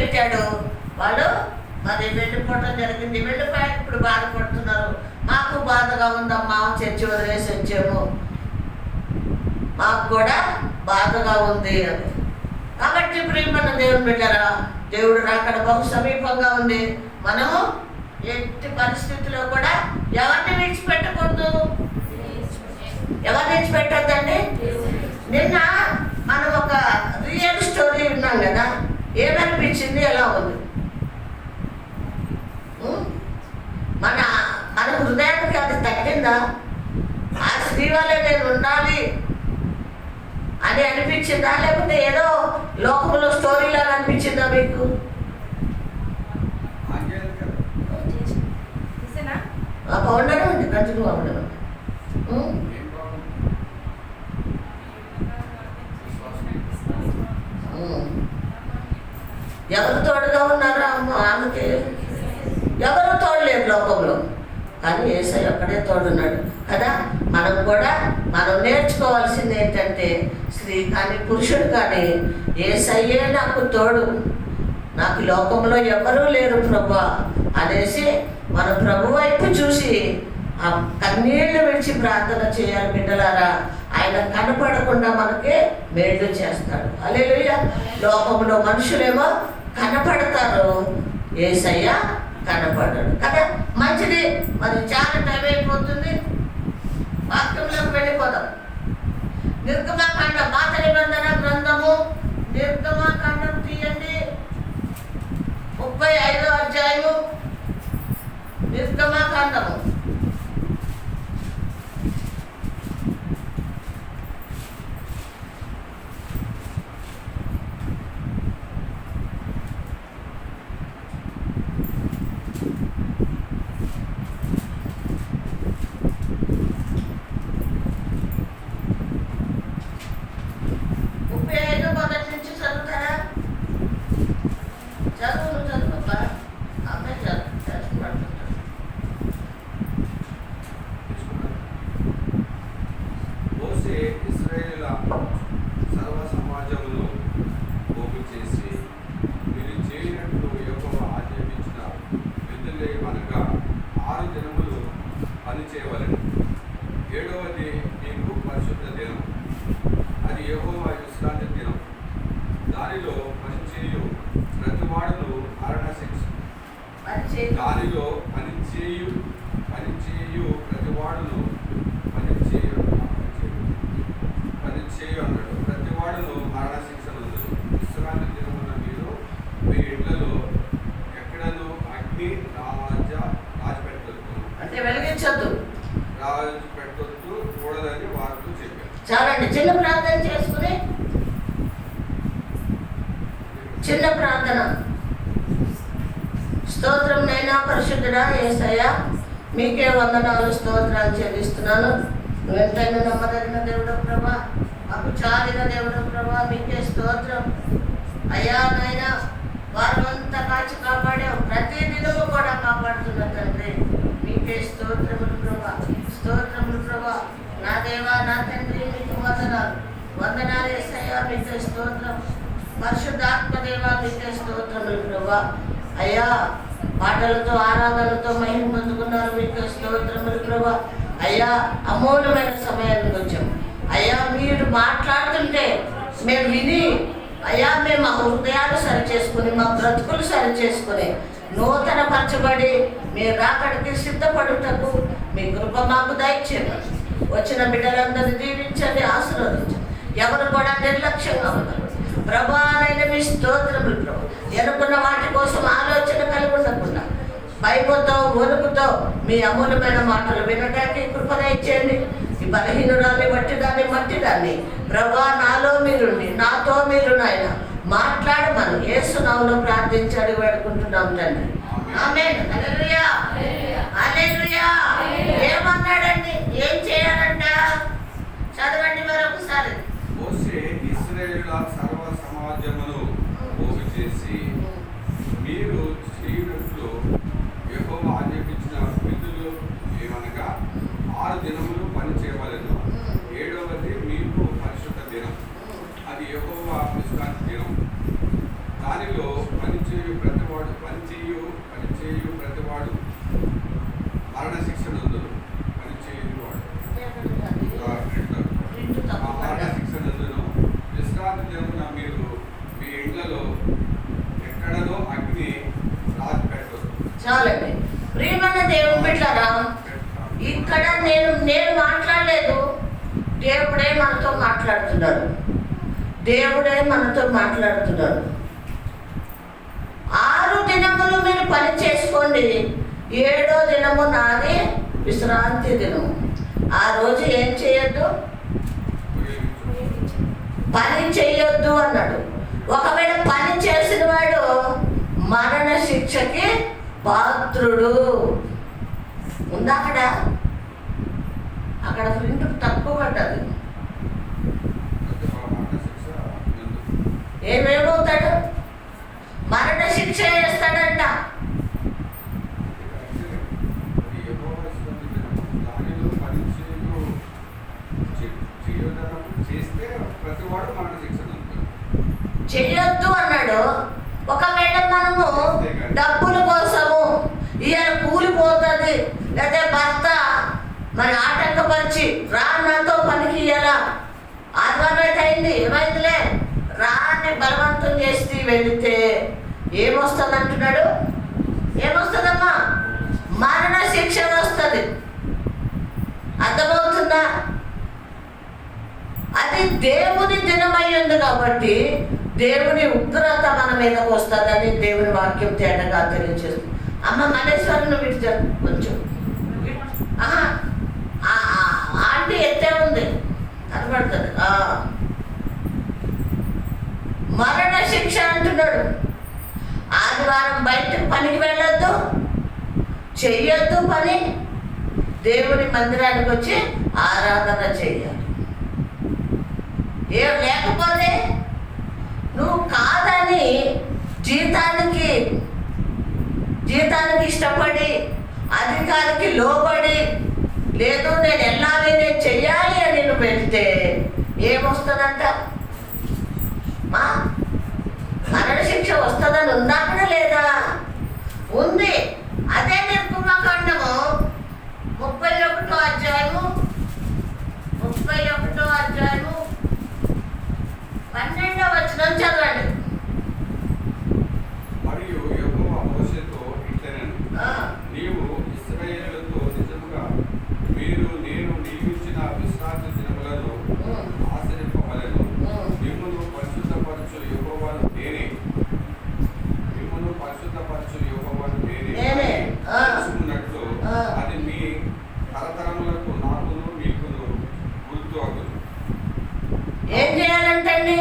పెట్టాడు. వాళ్ళు మరి వెళ్ళిపోవటం జరిగింది. వెళ్ళిపోయాక ఇప్పుడు బాధపడుతున్నారు. మాకు బాధగా ఉందమ్మా, చర్చి వదిలేసి వచ్చాము, మాకు కూడా బాధగా ఉంది అని. కాబట్టి ప్రియమైన దేవుని బిడ్డరా, దేవుడు రాకడ బహు సమీపంగా ఉంది. మనము ఎట్టి పరిస్థితిలో కూడా ఎవరిని విడిచిపెట్టకూడదు. ఎవరిని విడిచిపెట్టద్దండి. నిన్న మనం ఒక రియల్ స్టోరీ విన్నాం కదా, ఏమనిపించింది, ఎలా ఉంది? మన మన హృదయానికి అది తగ్గిందా? ఆ స్త్రీ వల్లే నేను ఉండాలి అని అనిపించిందా, లేకపోతే ఏదో లోకంలో స్టోరీలా అనిపించిందా మీకు? ఉండడం అండి, కంటిన్యూ అవ్వడం. ఎవరు తోడుగా ఉన్నారా ఆమెకి? ఎవరు తోడలేరు లోకంలో, కానీ యేసయ్య ఒక్కడే తోడున్నాడు కదా. మనం కూడా మనం నేర్చుకోవాల్సింది ఏంటంటే, స్త్రీ కానీ పురుషుడు కానీ యేసయ్యే నాకు తోడు, నాకు లోకంలో ఎవరూ లేరు ప్రభువా అనేసి మన ప్రభు వైపు చూసి ఆ కన్నీళ్లు విడిచి ప్రార్థన చేయాలి బిడ్డలారా. ఆయన కనపడకుండా మనకి మేలు చేస్తాడు. హల్లెలూయా. లోకంలో మనుషులేమో కనపడతారు, యేసయ్య కనపడడు కదా. మంచిది, మరి చాలా టైం అయిపోతుంది, వాక్యంలోకి వెళ్ళిపోదాం. నిర్గమకాండ, పాత నిబంధన గ్రంథము నిర్గమకాండం తీయండి, 35వ అధ్యాయము. నిర్గమకాండము చాలండి. చిన్న ప్రార్థన చేసుకుని, చిన్న ప్రార్థన. స్తోత్రం నైనా పరిశుద్ధుడా యేసయ్య, మీకే వందనాలు స్తోత్రాలు చెల్లిస్తున్నాను. నువ్వు ఎంతైనా నమ్మదగిన దేవుడు ప్రభా, మాకు చాలిన దేవుడు ప్రభా, మీకే స్తోత్రం అయ్యా. నైనా వారమంతా కాచి కాపాడావు, ప్రతి దినము కూడా కాపాడుతున్న తండ్రి, మీకే స్తోత్రములు ప్రభా, స్తోత్రములు ప్రభా. నా దేవా నా తండ్రి, మీకు వందనాలు, వందనాలు యేసయ్య, మీకే స్తోత్రం. పరిశుద్ధాత్మ దేవా, మీకే స్తోత్రములు ప్రభా. అయ్యా పాటలతో ఆరాధనలతో మహిమ పొందుకున్నారు, మీకే స్తోత్రములు ప్రభా. అయ్యా అమూల్యమైన సమయానికి వచ్చాం అయ్యా. మీరు మాట్లాడుతుంటే మేము విని అయ్యా, మేము మా హృదయాలు సరి చేసుకుని, మా బ్రతుకులు సరి చేసుకుని, నూతన పరచబడి మీరు రాకడికి సిద్ధపడుటకు మీ కృప మాకు దయచేయండి. వచ్చిన బిడ్డలందరినీ దీవించండి, ఆశీర్వదించండి. ఎవరు కూడా నిర్లక్ష్యంగా ఉన్నారు ప్రభా, నైనా మీ స్తోత్రములు ప్రభు. ఎనుకున్న వాటి కోసం ఆలోచన కలిగి ఉండకుండా భయముతో వణుకుతో మీ అమూల్యమైన మాటలు వినడానికి కృప దయచేయండి. ఈ బలహీనురాన్ని మట్టి దాన్ని ప్రభా, నాలో మీరుండి నాతో మీరు నాయన మాట్లాడమని యేసు నామములో ప్రార్థించాడు వేడుకుంటున్నాం తండ్రి. ఆమేన్. హల్లెలూయా, హల్లెలూయా. ఏమన్నాడండి, ఏం చేయాలంట? చదవండి మరొకసారి. మోషే ఇశ్రాయేలుల సర్వ సమాజమును పోగు చేసి, మీరు చేయనట్లు యెహోవా ఆజ్ఞాపించిన విధులు ఏమనగా 6 దినములు పని చేయవలెను. 7వది మీకు పరిశుద్ధ దినం, అది యెహోవా విశ్రాంతి దినం. దానిలో పని ఎక్కడనో అగ్ని రాజు పెట్టదు. చాలండి. ప్రియమైన దేవుని బిడ్డలారా, ఇక్కడ నేను మాట్లాడలేదు, దేవుడే మనతో మాట్లాడుతున్నాడు. దేవుడే మనతో మాట్లాడుతున్నాడు. 6 దినములు మీరు పని చేసుకోండి, 7వ దినము నాది విశ్రాంతి దినము. ఆ రోజు ఏం చేయొద్దు, పని చెయ్యొద్దు అన్నాడు. ఒకవేళ పని చేసిన వాడు మరణ శిక్షకి పాత్రుడు. ఉందా అక్కడ ప్రింట్ తక్కువ పడ్డది. ఏమేమవుతాడు? మరణ శిక్ష వేస్తాడంట. చెయ్యొద్దు అన్నాడు. ఒకవేళ మనము డబ్బుల కోసము ఇవాళ కూలిపోతుంది, లేదా భర్త మరి ఆటంకపరిచి రా నాతో పనికి ఇయ్యాలా, ఆదివారం అయితే అయింది, ఏమైందిలే రాని బలవంతం చేసి వెళితే ఏమొస్తుంది అంటున్నాడు? ఏమొస్తుందమ్మా? మరణ శిక్ష వస్తుంది. అర్థమవుతుందా? అది దేవుని దినమై ఉంది కాబట్టి దేవుని ఉగ్రత మన మీదకు వస్తుందని దేవుని వాక్యం తేటగా తెలియజేస్తుంది. అమ్మ మల్లేశ్వరి, నువ్వు ఇటు కొంచెం ఆంటీ ఎత్తే ఉంది కనబడుతుంది. మరణ శిక్ష అంటున్నాడు. ఆదివారం బయటకు పనికి వెళ్ళొద్దు, చెయ్యొద్దు పని, దేవుని మందిరానికి వచ్చి ఆరాధన చెయ్యాలి. ఏం లేకపోతే నువ్వు కాదని జీతానికి ఇష్టపడి అధికారికి లోబడి లేదు నేను వెళ్ళాలి నేను చెయ్యాలి అని నువ్వు వెళ్తే ఏమొస్తుందంట? మరణ శిక్ష వస్తుందని ఉందా కూడా లేదా? ఉంది. అదే నిర్గమకాండము 31వ అధ్యాయము 12వ వచనం చదవండి. మరియు యెహోవా మోషేతో ఇట్లనెను, నీవు ఇశ్రాయేలుతో నిజముగా మీరు నేను నియమించిన విశ్రాంతి దినములను ఆచరింపవలెను. మిమ్మును పరిశుద్ధపరచు యెహోవాను నేనే, తెలుసుకున్నట్లు అది మీ తరతరములకు నాకును మీకును గుర్తు అగును. ఏం చేయాలంటండి?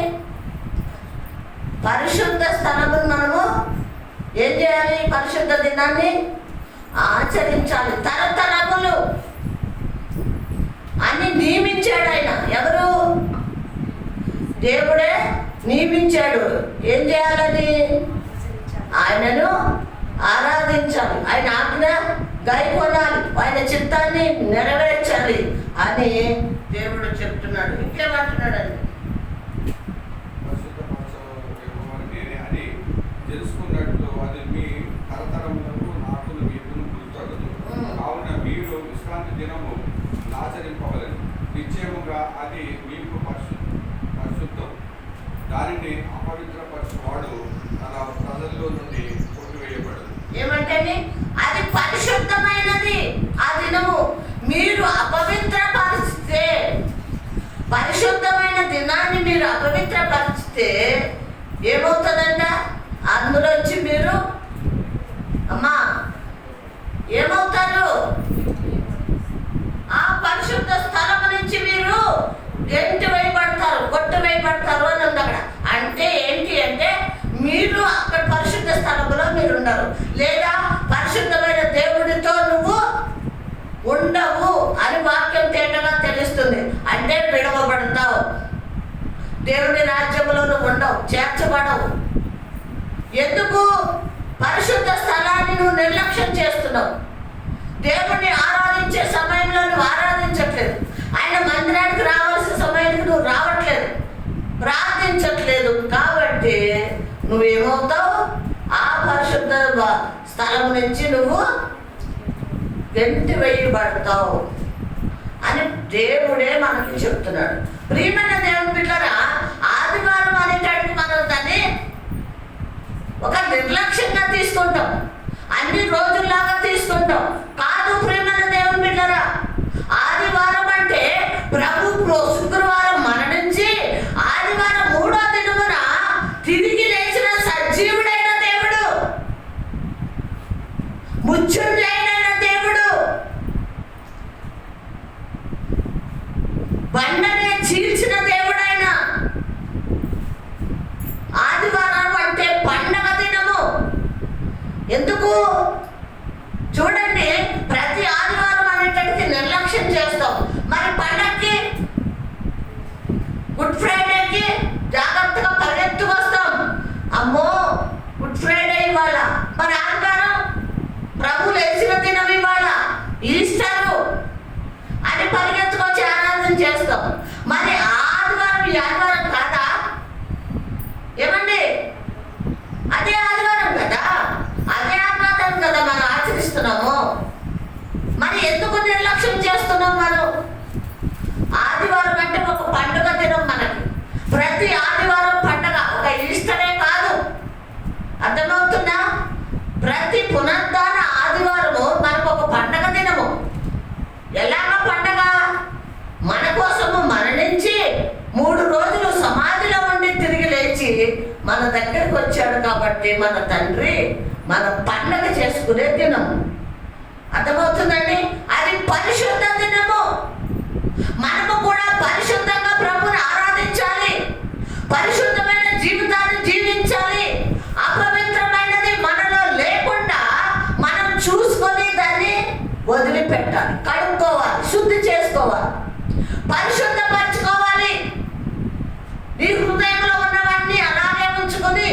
పరిశుద్ధ స్థలమును మనము ఏం చేయాలి? పరిశుద్ధ దినాన్ని ఆచరించాలి. తరతరములు అని నియమించాడు ఆయన. ఎవరు? దేవుడే నియమించాడు. ఏం చేయాలని? ఆయనను ఆరాధించాలి, ఆయన ఆజ్ఞ గైకొనాలి, ఆయన చిత్తాన్ని నెరవేర్చాలి అని దేవుడు చెప్తున్నాడు. ఇంకేమంటున్నాడండి? నేనే అని తెలుసుకున్నట్లు అది మీ తరతరములకు నాకును మీకును గుర్తగదు. కావున మీరు విశ్రాంతి దినము ఆచరింపవలెను. నిశ్చయముగా అది మీకు పరిశుద్ధం. దానిని అపవిత్రపరచువాడు తన ప్రజల్లో నుండి కొట్టివేయబడదు. ఏమంటే అది పరిశుద్ధమైనది. ఆ దినము మీరు అపవిత్రపరిస్తే, పరిశుద్ధమైన దినాన్ని మీరు అపవిత్రపరిస్తే ఏమవుతుందంట? అందులోంచి మీరు అమ్మా ఏమవుతారు? ఆ పరిశుద్ధ స్థలం నుంచి మీరు గెంటి వేయబడతారు, కొట్టు వేయబడతారు అని ఉంది అక్కడ. అంటే ఏంటి అంటే మీరు అక్కడ పరిశుద్ధ స్థలంలో మీరు ఉండరు, లేదా పరిశుద్ధమైన దేవుడితో నువ్వు ఉండవు అని వాక్యం తేటగా తెలుస్తుంది. అంటే విడవబడతావు, దేవుని రాజ్యంలో నువ్వు ఉండవు, చేర్చబడవు. ఎందుకు? పరిశుద్ధ స్థలాన్ని నువ్వు నిర్లక్ష్యం చేస్తున్నావు. దేవుణ్ణి ఆరాధించే సమయంలో నువ్వు ఆరాధించట్లేదు, ఆయన మందిరానికి రావాల్సిన సమయానికి నువ్వు రావట్లేదు, ప్రార్థించట్లేదు. కాబట్టి నువ్వేమవుతావు? ఆ పరిశుద్ధ స్థలం నుంచి నువ్వు గెంటి వేయబడతావు అని దేవుడే మనకి చెప్తున్నాడు. ప్రియమైన దేవుని బిడ్డలారా, ఆదివారం అనేటానికి మనం దాన్ని ముచ్చుండైన దేవుడు, బండనే చీల్చిన దేవుడైన. ఆదివారం అంటే పండగ దినము. ఎందుకు చూడండి, ప్రతి ఆదివారం అనేటడికి నిర్లక్ష్యం చేస్తాం. మరి పండగకి, గుడ్ ఫ్రైడేకి జాగ్రత్తగా పరిగెత్తుకొస్తాం. అమ్మో గుడ్ ఫ్రైడే ఇవాళ, మరి ఆదివారం ప్రభు లేచిన దినం ఇవాళ, ఈస్టరు అని పరిగెత్తుకొచ్చి ఆరాధన చేస్తాం. మరి ఆదివారం ఈ ఆదివారం కాదా? ఏమండి, అదే ఆదివారం కదా, అదే ఆరాధన కదా మనం ఆచరిస్తున్నాము. మరి ఎందుకు నిర్లక్ష్యం చేస్తున్నాం మనం? ఆదివారం అంటే ఒక పండుగ దినం మనకి. ప్రతి ఆదివారం పండుగ, ఒక ఈస్టరే కాదు. అర్థమవుతుందా? ప్రతి పునరుద్ధాన ఆదివారము మనకు ఒక పండగ దినము. ఎలాగ పండగ? మన కోసము మరణించి 3 రోజులు సమాధిలో ఉండి తిరిగి లేచి మన దగ్గరకు వచ్చాడు కాబట్టి మన తండ్రి మన పండగ చేసుకునే దినం. అర్థమవుతుందండి? అది పరిశుద్ధ దినము. మనము కూడా పరిశుద్ధంగా ప్రభుని ఆరాధించాలి, పరిశుద్ధమైన జీవితాన్ని జీవించాలి. అపవిత్రమైనది మనలో లేకుండా మనం చూసుకొని దాన్ని వదిలిపెట్టాలి, కడుక్కోవాలి, శుద్ధి చేసుకోవాలి, పరిశుద్ధపరచుకోవాలి. నీ హృదయంలో ఉన్నవన్నీ అలాగే ఉంచుకొని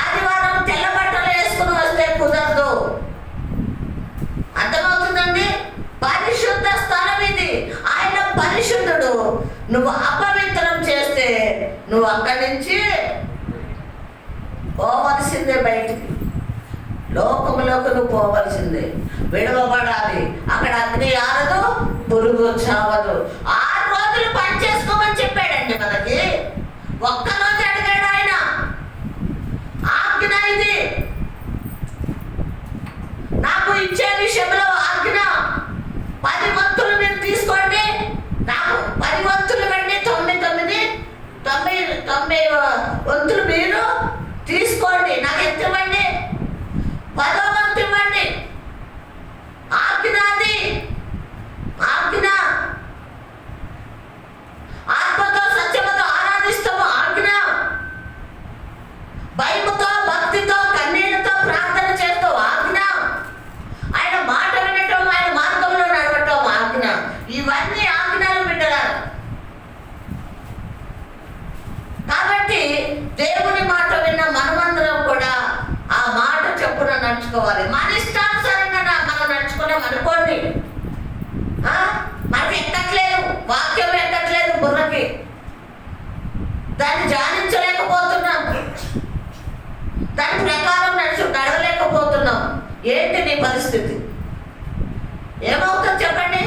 ఆదివారం తెల్ల బట్టలు వేసుకుని వస్తే కుదరదు. అర్థమవుతుందండి? పరిశుద్ధ స్థలం ఇది. ఆయన పరిశుద్ధుడు. నువ్వు అపవిత్రం చేస్తే నువ్వు అక్కడి నుంచి పోవలసిందే, బయటికి లోకంలోకి నువ్వు పోవలసిందే, విడవబడాలి. అక్కడ అగ్ని ఆరదు, పురుగు చావదు. 6 రోజులు పని చేసుకోమని చెప్పాడండి మనకి. ఒక్కరోజు అడిగాడు ఆయన. ఆజ్ఞ ఇది, నాకు ఇచ్చే విషయంలో ఆజ్ఞ. 10 వంతులు మీరు తీసుకోండి, నాకు 10 వంతులు ఇవ్వండి. 9 వంతులు మీరు తీసుకోండి, నాకు ఎంత ఇవ్వండి? 10వ వంతు ఇవ్వండి. ఆజ్ఞ అది, ఆజ్ఞ. ఆత్మతో సత్యముతో ఆరాధిస్తాము, ఆజ్ఞ. భయముతో భక్తితో కన్నీళ్లతో ప్రార్థన చేస్తావు, ఆజ్ఞ. ఆయన మాట వినటం, ఆయన మార్గంలో నడవటం, ఆజ్ఞ. ఇవన్నీ ఆజ్ఞలు బిడ్డలారా. కాబట్టి దేవుని మాట విన్న మనమందరం కూడా ఆ మాట చెప్పున నడుచుకోవాలి. మన ఇష్టానుసారంగా మనం నడుచుకున్నాం అనుకోండి, మనకి ఎక్కట్లేదు, వాక్యం ఎక్కట్లేదు బుర్రకి, దాన్ని ధ్యానించలేకపోతున్నాం, దాని ప్రకారం నడవలేకపోతున్నాం. ఏంటి నీ పరిస్థితి? ఏమవుతుంది చెప్పండి?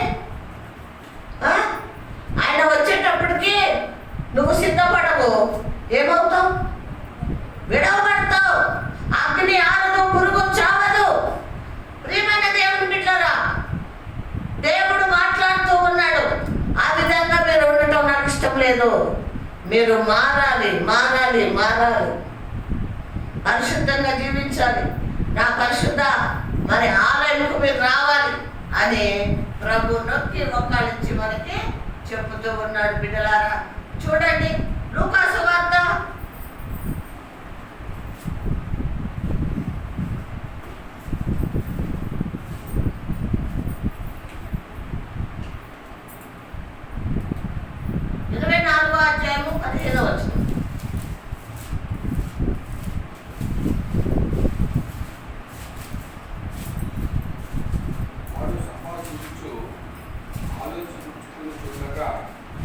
ఆయన వచ్చేటప్పటికి నువ్వు సిద్ధపడవు, ఏమవుతావు? విడవబడతావు. అగ్ని ఆరదు, పురుగు చావదు. ప్రియమైన దేవుని బిడ్డలారా, దేవుడు మాట్లాడుతూ ఉన్నాడు. ఆ విధంగా మీరు ఉండటం నాకు ఇష్టం లేదు. మీరు మారాలి, మారాలి, మారాలి, పరిశుద్ధంగా జీవించాలి. నా పరిశుద్ధ మరి ఆలయంకు మీరు రావాలి అని ప్రభు నొక్కి ఒక్కలించి మనకి చెప్పుతూ ఉన్నాడు. బిడ్డలారా చూడండి, లూకా సువార్త 24వ అధ్యాయము 15వ వచనం. ఆలోచించుకుంటుండగా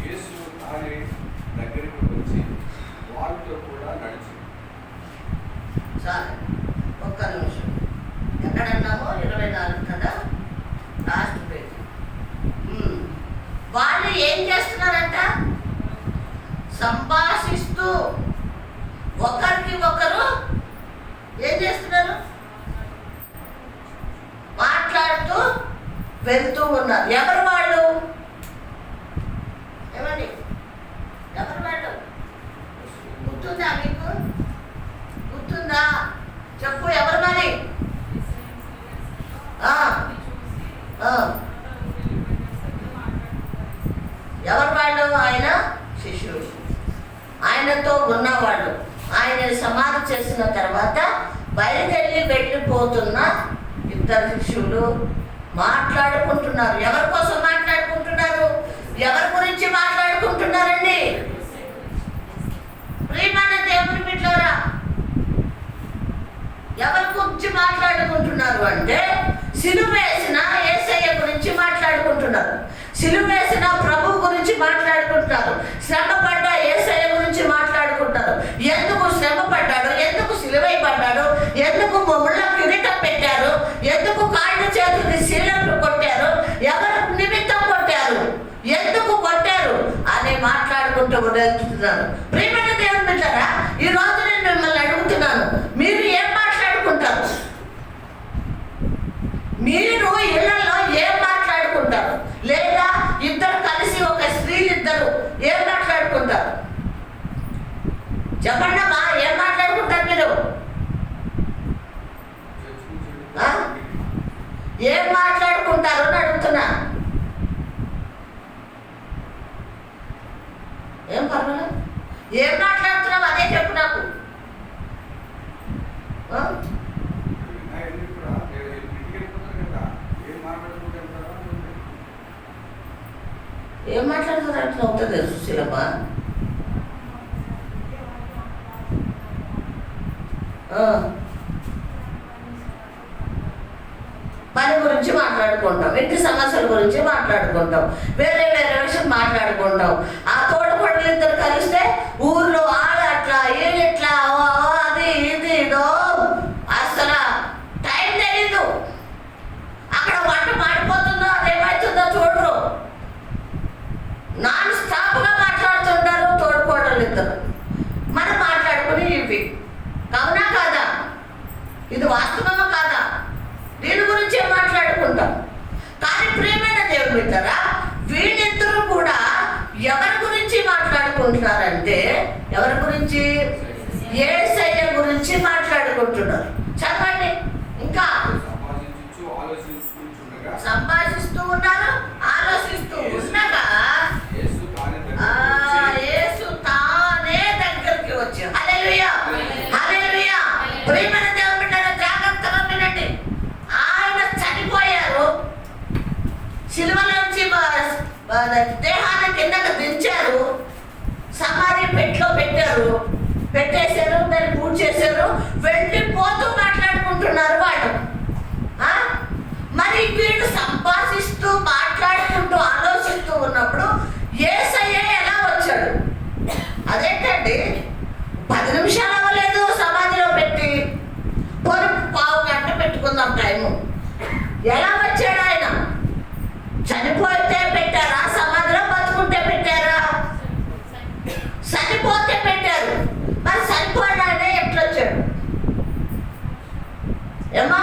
యేసు తానే దగ్గరికి వచ్చి వారితో కూడా నడిచి. సరే, ఒక్క నిమిషం. ఎక్కడన్నామో 24 కదా, లాస్ట్ పేజ్. వాళ్ళు ఏం చేస్తున్నారంట? సంభాషిస్తూ ఒకరికి ఒకరు ఏం చేస్తున్నారు? మాట్లాడుతూ వెళ్తూ ఉన్నారు. ఎవరు వాళ్ళు? ఏమండి, ఎవరు వాళ్ళు? గుర్తుందా మీకు? గుర్తుందా? చెప్పు, ఎవరు మరి? వాళ్ళు? ఆయన శిష్యులు, ఆయనతో ఉన్నవాళ్ళు. ఆయన సమాధి చేసిన తర్వాత వెళ్ళిపోతున్న ఇద్దరు శిష్యులు మాట్లాడుకుంటున్నారు. ఎవరి కోసం మాట్లాడుకుంటున్నారు? ఎవరి గురించి మాట్లాడుకుంటున్నారండి? ప్రియమైన దేవుని బిడ్డలారా, ఎవరి గురించి మాట్లాడుకుంటున్నారు అంటే సిలువ వేసిన యేసయ్య గురించి మాట్లాడుకుంటున్నారు. సిలువ వేసిన ప్రభు గురించి మాట్లాడుకుంటున్నారు. శ్రమ పడ్డ యేసయ్య గురించి మాట్లాడుకుంటారు. ఎందుకు శ్రమ పడ్డాడు, ఎందుకు సిలువై పడ్డాడు, ఎందుకు ముళ్ళ కిరీటం పెట్టారు, ఎందుకు కాళ్ళు చేతులు శీలలు కొట్టారు, ఎవరు నిమిత్తం కొట్టారు, ఎందుకు కొట్టారు అని మాట్లాడుకుంటూ వెళ్తున్నారు. ప్రియమైన దేవుని బిడ్డలారా, ఈ రోజు నేను మిమ్మల్ని అడుగుతున్నాను, మీరు ఏం మాట్లాడుకుంటారు? మీరు ఇళ్లలో ఏం మాట్లాడుకుంటారు? లేదా ఇద్దరు కలిసి, ఒక స్త్రీలిద్దరు ఏం మాట్లాడుకుంటారు? చెప్పండమ్మా, ఏం మాట్లాడుకుంటారు మీరు? ఏం మాట్లాడుకుంటారు అని అడుగుతున్నా. ఏం పర్వాలేదు, ఏం మాట్లాడుతున్నావు అదే చెప్పు నాకు. ఏం మాట్లాడుతున్నారు అట్లా అవుతుంది సుశీలమ్మ. పని గురించి మాట్లాడుకుంటాం, ఇంటి సమస్యల గురించి మాట్లాడుకుంటాం, వేరే వేరే విషయం మాట్లాడుకుంటాం. ఆ తోడుకోడలు ఇద్దరు కలిస్తే ఊర్లో వాళ్ళు అట్లా వీళ్ళు ఇట్లా అది ఇది అసలు టైం తెలీదు. అక్కడ వంట మాడిపోతుందో అదేమవుతుందో చూడరు. నాన్ స్టాప్గా మాట్లాడుతుంటారు తోడుకోడలు ఇద్దరు. మనం మాట్లాడుకుని ఇవి అవునా కాదా? ఇది వాస్తవమా కాదా? దీని గురించే మాట్లాడుకుంటాం. కానీ ప్రియమైన దేవుని బిడ్డలారా, వీళ్ళిద్దరూ కూడా ఎవరి గురించి మాట్లాడుకుంటున్నారంటే, ఎవరి గురించి? యేసయ్య గురించి మాట్లాడుకుంటున్నారు. చదవండి. ఇంకా సంభాషిస్తూ ఉన్నారు, ఆలోచిస్తూ ఉండగా యేసు తానే దగ్గరికి వచ్చి, హల్లెలూయా హల్లెలూయా. ప్రియమైన దేవుని బిడ్డలారా, జాగ్రత్తగా వినండి. ఆయన చనిపోయారు, సిలువలోంచి దేహాన్ని కిందకు దించారు, సమాధి పెట్లో పెట్టారు, పెట్టేశారు, దాన్ని పూజ చేశారు, వెళ్ళిపోతూ మాట్లాడుకుంటున్నారు వాళ్ళు. మరి వీళ్ళు సంభాషిస్తూ మాట్లాడుకుంటూ ఆలోచిస్తూ ఉన్నప్పుడు యేసయ్య ఎలా వచ్చాడు? అదేంటండి, 10 నిమిషాలు అవ్వలేదు సమాధిలో పెట్టి, పావు గంట పెట్టుకుందాం టైము. ఎలా వచ్చాడు ఆయన? చనిపోతే పెట్టారా సమాధిలో? బతుకుంటే పెట్టారా? చనిపోతే పెట్టారు. మరి చనిపోయిన ఆయన ఎట్లా వచ్చాడు? ఏమా?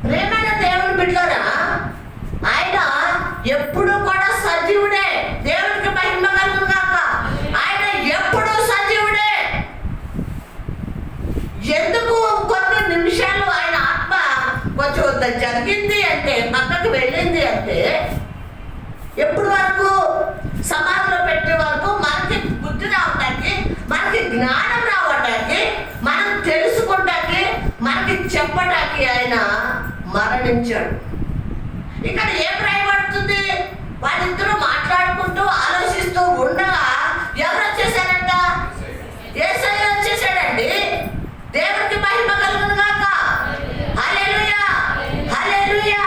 ప్రేమైన దేవుని బిడ్డలారా, ఆయన ఎప్పుడు కూడా సజీవుడే. దేవునికి మహిమ కలుగును గాక. ఆయన ఎప్పుడు సజీవుడే. ఎందుకు కొన్ని నిమిషాలు ఆయన ఆత్మ కొంచెం జరిగింది అంటే, పక్కకు వెళ్ళింది అంటే, ఎప్పుడు వరకు? సమాధిలో పెట్టే వరకు మనకి బుద్ధి రావటానికి, మనకి జ్ఞానం రావటానికి, మనం తెలుసుకుంటానికి, మనకి చెప్పటానికి ఆయన మరణించాడు. ఇక్కడ ఏం రాయబడుతుంది? వాళ్ళిద్దరూ మాట్లాడుకుంటూ ఆలోచిస్తూ ఉండగా ఎవరు వచ్చేసారంట? యేసయ్య వచ్చేసాడండి. దేవునికి మహిమ కలుగును గాక. హల్లెలూయా హల్లెలూయా.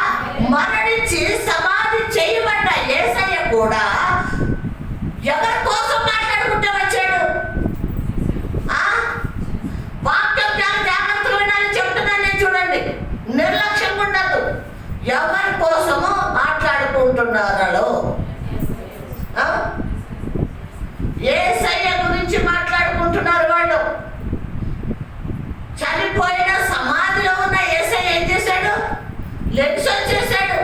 మరణించి సమాధి చేయబడ్డ యేసయ్య కూడా ఎవరి కోసం మాట్లాడుకుంటూ వచ్చాడు? వాక్యం జాగ్రత్తగా వినాలని చెప్తున్నాను నేను. చూడండి, నిర్లక్ష్యం ఉండదు. ఎవరి కోసమో మాట్లాడుకుంటున్నారో, యేసయ్య గురించి మాట్లాడుకుంటున్నారు వాళ్ళు. చనిపోయిన సమాధిలో ఉన్న యేసయ్య ఏం చేశాడు? లెగ్స్ వచ్చేసాడు.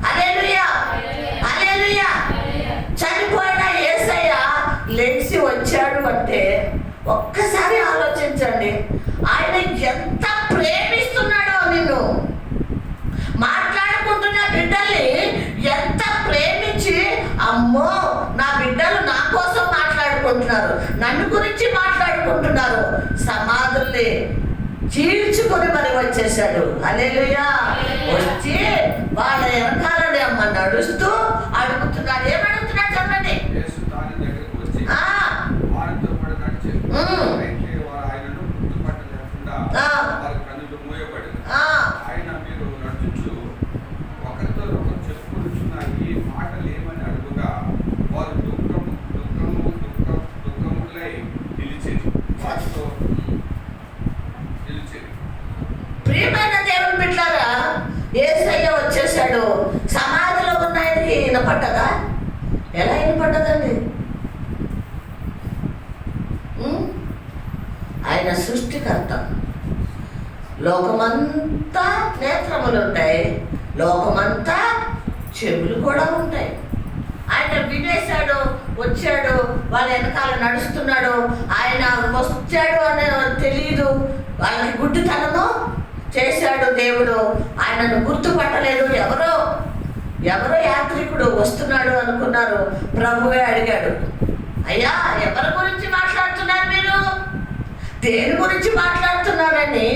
హల్లెలూయా హల్లెలూయా. చనిపోయిన యేసయ్య లెగ్సి వచ్చాడు అంటే ఒక్కసారి ఆలోచించండి, ఆయన ఎంత ప్రేమిస్తున్నాడో నిన్ను. మాట్లాడుకుంటున్న బిడ్డల్ని అమ్మో నా బిడ్డలు నా కోసం మాట్లాడుకుంటున్నారు, నన్ను గురించి మాట్లాడుకుంటున్నారు. సమాధుల్ని చీల్చుకొని మరి వచ్చేసాడు. హల్లెలూయా. వచ్చి వాళ్ళ వెనకాలని అమ్మ నడుస్తూ అడుగుతున్నాడు. ఏమడుగుతున్నాడు చెప్పండి? యేసు తాను దగ్గరికి వచ్చి వారితో కూడా నడిచాడు. అయితే వారు ఆయనను గుర్తుపట్టలేకుండా వారి కన్నులు మూయబడింది. ఆయన మీరు నడుచుచు ఒకరితో ఒకరు చెప్పుకొనుచున్న ఈ మాటలు ఏమని అడుగుగా వారు దుఃఖములై నిలిచేది. వాటితో నిలిచేది. ప్రియమైన దేవుని బిడ్డలారా, యేసయ్య వచ్చేసాడు. సమాధిలో ఉన్న ఆయనకి వినపడ్డదా? ఎలా వినపడ్డదండి? ఆయన సృష్టికర్త. లోకమంతా నేత్రములు ఉంటాయి, లోకమంతా చెవులు కూడా ఉంటాయి. ఆయన వినేశాడు, వచ్చాడు, వాళ్ళ వెనకాల నడుస్తున్నాడు. ఆయన వచ్చాడు అని తెలియదు, వాళ్ళకి గుడ్డితనము చేశాడు దేవుడు. ఆయనను గుర్తుపట్టలేదు. ఎవరో యాత్రికుడు వస్తున్నాడు అనుకున్నారు. ప్రభువే అడిగాడు, అయ్యా ఎవరి గురించి మాట్లాడుతున్నారు మీరు, దేని గురించి మాట్లాడుతున్నారని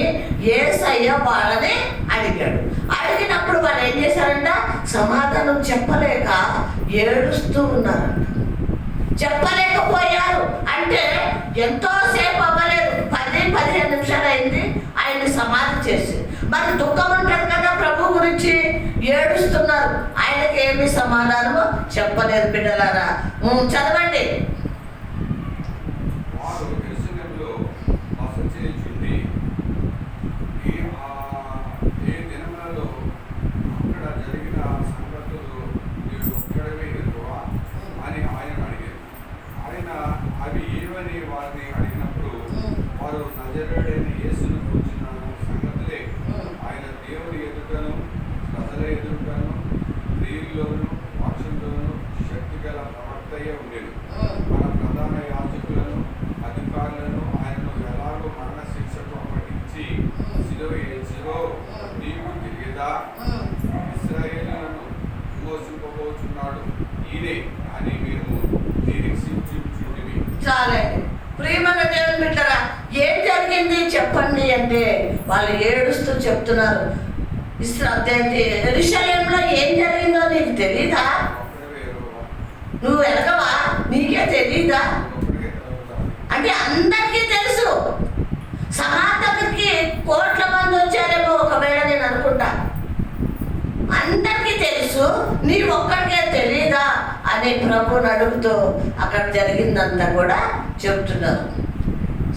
యేసయ్య వాళ్ళని అడిగాడు. అడిగినప్పుడు వాళ్ళు ఏం చేశారంట? సమాధానం చెప్పలేక ఏడుస్తూ ఉన్నారు. చెప్పలేకపోయారు. అంటే ఎంతోసేపు అవ్వలేదు, 10-15 నిమిషాలు అయింది ఆయన్ని సమాధి చేసి. మరి దుఃఖం ఉంటుంది కదా ప్రభు గురించి, ఏడుస్తున్నారు. ఆయనకి ఏమి సమాధానమో చెప్పలేదు. బిడ్డలారా చదవండి. అవి ఏమని వారిని అడిగినప్పుడు వారు నజరేయుడైన యేసును కూర్చున్న సంగతులే. ఆయన దేవుని ఎదుటను ప్రజల ఎదుటను స్త్రీల్లోను పక్షుల్లోను శక్తి గల ప్రవక్తయే ఉండేది. మన ప్రధాన యాజకులను అధికారులను ఆయనను ఎలాగో మరణ శిక్షకు అప్పగించి శిలువ వేసిరో నీకు తెలియదా? ఇశ్రాయేలులను మోసింపబోచున్నాడు ఈయనే అని మీరు నిరీక్షించుచుంటివి. చాలండి. ప్రియమైన దేవుని బిడ్డలారా, ఏం జరిగింది చెప్పండి అంటే వాళ్ళు ఏడుస్తూ చెప్తున్నారు. యెరూషలేములో ఏం జరిగిందో నీకు తెలీదా? నువ్వు ఎరగవా? నీకే తెలీదా? అంటే అందరికీ తెలుసు. సమాధులకి కోట్ల మంది వచ్చారేమో ఒకవేళ నేను అనుకుంటా. అందరికీ తెలుసు, నీ ఒక్కడికే తెలీదా అని ప్రభుని అడుగుతూ అక్కడ జరిగిందంతా కూడా చెప్తున్నారు.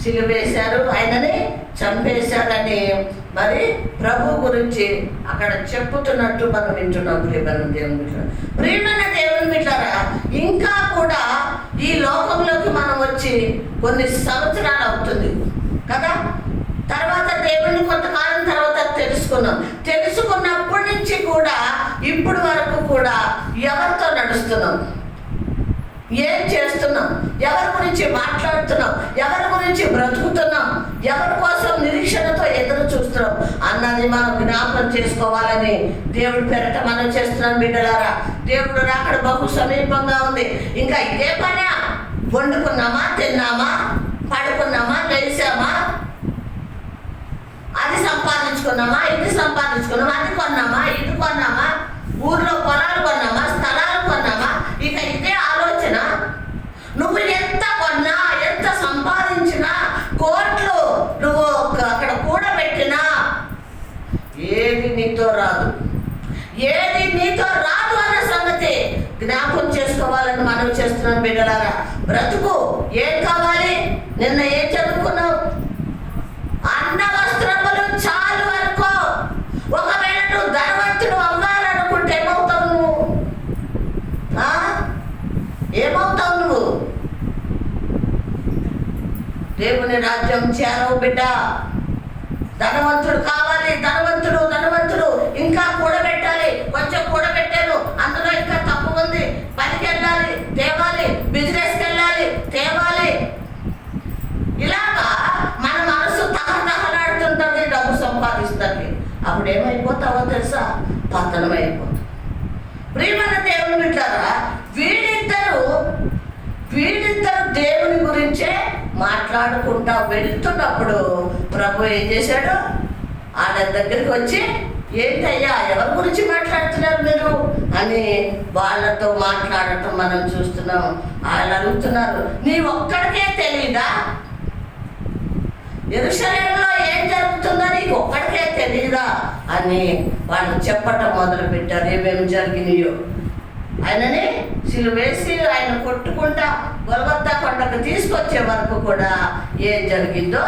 సిలువ వేశారు, ఆయనని చంపేశారని మరి ప్రభు గురించి అక్కడ చెప్పుతున్నట్టు మనం వింటున్నాం. ప్రియమైన దేవుని బిడ్డలారా, ప్రియమైన దేవుని బిడ్డలారా, ఇంకా కూడా ఈ లోకంలోకి మనం వచ్చి కొన్ని సంవత్సరాలు అవుతుంది కదా. తర్వాత దేవుడిని కొంతకాలం తర్వాత తెలుసుకున్నప్పటి నుంచి కూడా ఇప్పుడు వరకు కూడా ఎవరితో నడుస్తున్నాం, ఏం చేస్తున్నాం, ఎవరి గురించి మాట్లాడుతున్నాం, ఎవరి గురించి బ్రతుకుతున్నాం, ఎవరి కోసం నిరీక్షణతో ఎదురు చూస్తున్నాం అన్నది మనం జ్ఞాపకం చేసుకోవాలని దేవుడి పేరట మనం చేస్తున్నాం. బిడ్డలారా, దేవుడు అక్కడ బహు సమీపంగా ఉంది. ఇంకా ఇదే పని, వండుకున్నామా, తిన్నామా, పడుకున్నామా, లేచామా, అది సంపాదించుకున్నామా, ఇది సంపాదించుకున్నామా, అది కొన్నామా, ఇది కొన్నామా, ఊర్లో పొలాలు కొన్నామా, స్థలాలు కొన్నామా, ఇక ఇదే ఆలోచన. నువ్వు ఎంత కొన్నా, ఎంత సంపాదించినా, కోట్లు నువ్వు అక్కడ కూడబెట్టినా ఏది నీతో రాదు, ఏది నీతో రాదు అన్న సంగతి జ్ఞాపకం చేసుకోవాలని మనం చేస్తున్నాం. బిడ్డలారా, బ్రతుకు ఏం కావాలి? నిన్న ఏం చదువుకున్నావు? అన్న వస్త్రములు చాలు అనుకో. ఒకవేళ నువ్వు ధనవంతుడు అవ్వాలనుకుంటే ఏమవుతావు? నువ్వు ఏమవుతావు? నువ్వు దేవుని రాజ్యం చేరవు బిడ్డ. ధనవంతుడు కావాలి, ధనవంతుడు ధనవంతుడు ఇంకా కూడబెట్టాలి. కొంచెం కూడబెట్టాను, అందులో ఇంకా తప్పు ఉంది. పనికి వెళ్ళాలి, తేవాలి, బిజినెస్కి వెళ్ళాలి, తేవాలి. ఇలాగా మన మనసు తహతహలాడుతుంటుంది డబ్బు సంపాదిస్తుంది. అప్పుడు ఏమైపోతావో తెలుసా? పతనం అయిపోతుంది. ప్రియమైన దేవుని బిడ్డలారా, వీళ్ళిద్దరు దేవుని గురించే మాట్లాడుకుంటా వెళ్తున్నప్పుడు ప్రభు ఏం చేశాడు? ఆయన దగ్గరికి వచ్చి, ఏంటయ్యా ఎవరి గురించి మాట్లాడుతున్నారు మీరు అని వాళ్ళతో మాట్లాడటం మనం చూస్తున్నాం. ఆయన అడుగుతున్నారు, నీ ఒక్కడికే తెలియదా? యెరూషలేములో ఏం జరుగుతుందో నీకు ఒక్కడికే తెలియదా అని వాళ్ళు చెప్పటం మొదలు పెట్టారు. ఏమేమి జరిగినాయో ఆయనని సిలువేసి ఆయన కొట్టుకుంటా గొల్గొతా కొండకు తీసుకొచ్చే వరకు కూడా ఏం జరిగిందో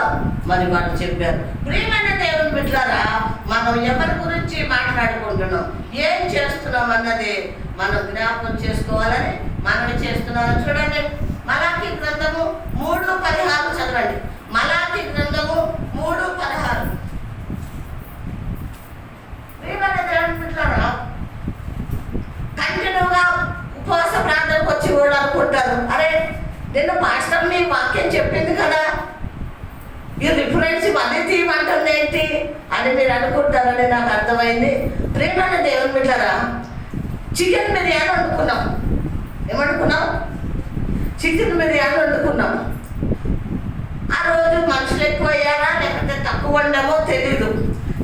మరి వాళ్ళు చెప్పారు. ప్రియమైన దేవుని బిడ్డలారా, మనం ఎవరి గురించి మాట్లాడుకుంటున్నాం, ఏం చేస్తున్నాం అన్నది మనం జ్ఞాపకం చేసుకోవాలని మనవి చేస్తున్నామని చూడండి. మలాకి గ్రంథము 3:16 చదవండి. మలాకి గ్రంథము 3:16. ప్రియమైన దేవుని బిడ్డలారా, కంటిన్యూగా ఉపవాస ప్రార్థనకు వచ్చి కూడా అనుకుంటారు, అరే నిన్న పాస్టర్ మీ వాక్యం చెప్పింది కదా, ఈ రిఫరెన్స్ మళ్ళీ తీయమంటుంది ఏంటి అని మీరు అనుకుంటారని నాకు అర్థమైంది. ప్రియమైన దేవుని బిడ్డలారా, చికెన్ బిర్యానీ వండుకున్నాం. ఏమనుకున్నాం? చికెన్ బిర్యానీ వండుకున్నాం. ఆ రోజు మనుషులు ఎక్కువ అయ్యారా లేకపోతే తక్కువ వండామో తెలీదు.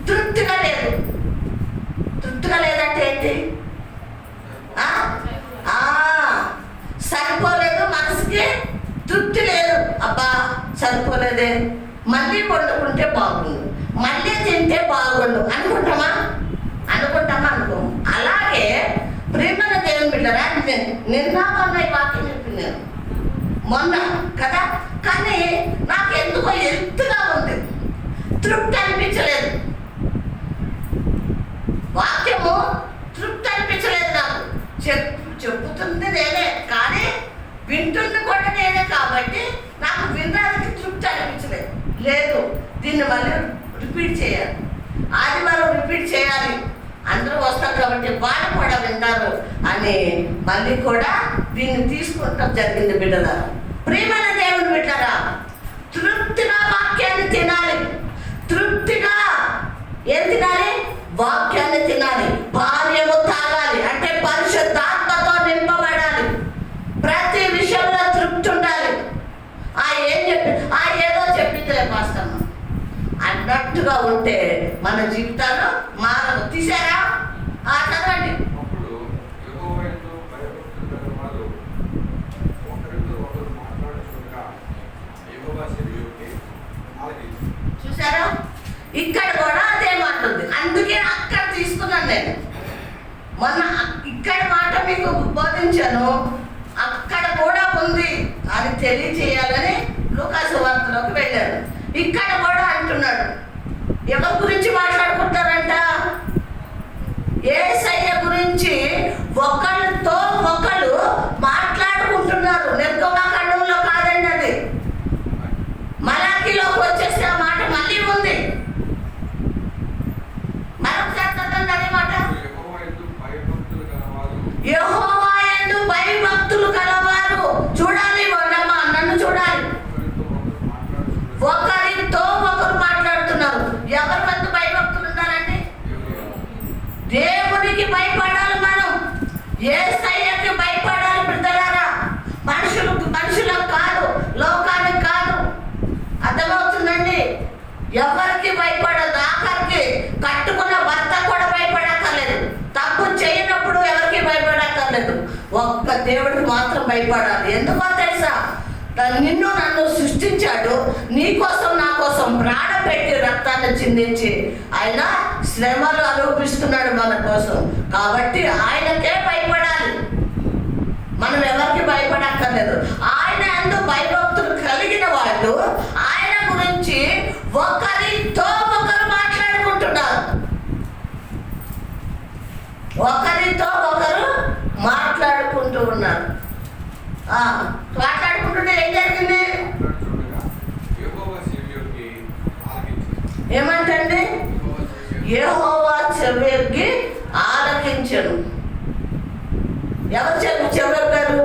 తృప్తిగా లేదు. తృప్తిగా లేదంటే ఏంటి? సరిపోలేదు, మనసుకి తృప్తి లేదు. అబ్బా సరిపోలేదే, మళ్ళీ వండుకుంటే బాగుండు, మళ్ళీ తింటే బాగుండు అనుకుంటామా? అనుకో. అలాగే ప్రేమల దేవుని బిడ్డరా, నిన్న మొన్న ఈ వాక్యం చెప్పింది నేను మొన్న కదా, కానీ నాకు ఎందుకో ఎత్తుగా ఉంది, తృప్తి అనిపించలేదు. వాక్యము తృప్తి అనిపించలేదు నాకు. చెప్పుతుంది నేనే, కానీ వింటుంది కూడా నేనే, కాబట్టి నాకు వినడానికి తృప్తి అనిపించలేదు. లేదు, దీన్ని మళ్ళీ రిపీట్ చేయాలి, ఆదివారం రిపీట్ చేయాలి, అందరూ వస్తారు కాబట్టి వాళ్ళు కూడా వింటారు అని మళ్ళీ కూడా దీన్ని తీసుకుంటాం జరిగింది. బిడ్డలా, ప్రియమైన దేవుని బిడ్డలారా, తృప్తిగా వాక్యాన్ని తినాలి. తృప్తిగా ఏం తినాలి? వాక్యాన్ని తినాలి. పానీయము తాగాలి, అంటే పరిశుద్ధాత్మతో నింపబడాలి. ప్రతి విషయంలో తృప్తి ఉండాలి. ఏం చెప్పి ఏదో చెప్పిందిలే పాస్తమ్మ అన్నట్టుగా ఉంటే మన జీవితాలు మారవు. తీసారా? చదవండి. చూసారా? ఇక్కడ కూడా అదే మాట ఉంది. అందుకే అక్కడ తీసుకున్నాను నేను. మొన్న ఇక్కడ మాట మీకు బోధించాను, అక్కడ కూడా ఉంది అని తెలియజేయాలని లూకాసు వార్తలోకి వెళ్ళాడు. ఇక్కడ కూడా అంటున్నాడు. ఎవరి గురించి మాట్లాడుకుంటారంట? యేసయ్య గురించి ఒకళ్ళతో ఒకళ్ళు మాట్లాడుకుంటున్నారు. నిర్గమకాండంలో కాదండి, అది మలాకీలోకి వచ్చేస్తే ఆ మాట మళ్ళీ ఉంది. మరొకసారి చదవండి అదే మాట. యెహోవా యందు భయభక్తులు కలవారు. చూడాలి, నన్ను చూడాలి. ఒకరితో ఒకరు మాట్లాడుతున్నారు. ఎవరి మంది భయభక్తులు ఉన్నారండి? దేవునికి భయపడాలి మనం, యేసయ్యకి భయపడాలి. బిడ్డలారా, మనుషులకు కాదు, లోకానికి కాదు. అర్థమవుతుందండి? ఎవరికి భయపడదు. ఆఖరికి కట్టుకున్న భర్త కూడా భయపడక్కర్లేదు. తప్పు చేయనప్పుడు ఎవరికి భయపడక్కర్లేదు. ఒక్క దేవుడికి మాత్రం భయపడాలి. ఎందుకో తెలుసా? నిన్ను నన్ను సృష్టించాడు, నీ కోసం నా కోసం ప్రాణం పెట్టి రక్తాన్ని చిందించి ఆయన శ్రమలు అనుభవిస్తున్నాడు మన కోసం. కాబట్టి ఆయనకే భయపడాలి, మనం ఎవరికి భయపడక్కర్లేదు. ఆయన యందు భయభక్తులు కలిగిన వాళ్ళు ఆయన గురించి ఒకరితో ఒకరు మాట్లాడుకుంటున్నారు. ఒకరితో ఒకరు మాట్లాడుకుంటూ ఉన్నారు. మాట్లాడుకుంటుంటే ఏం జరిగింది? ఏమంటండి? యెహోవా చెవియొగ్గి ఆలకించెను. ఎవరు చెవియొగ్గారు?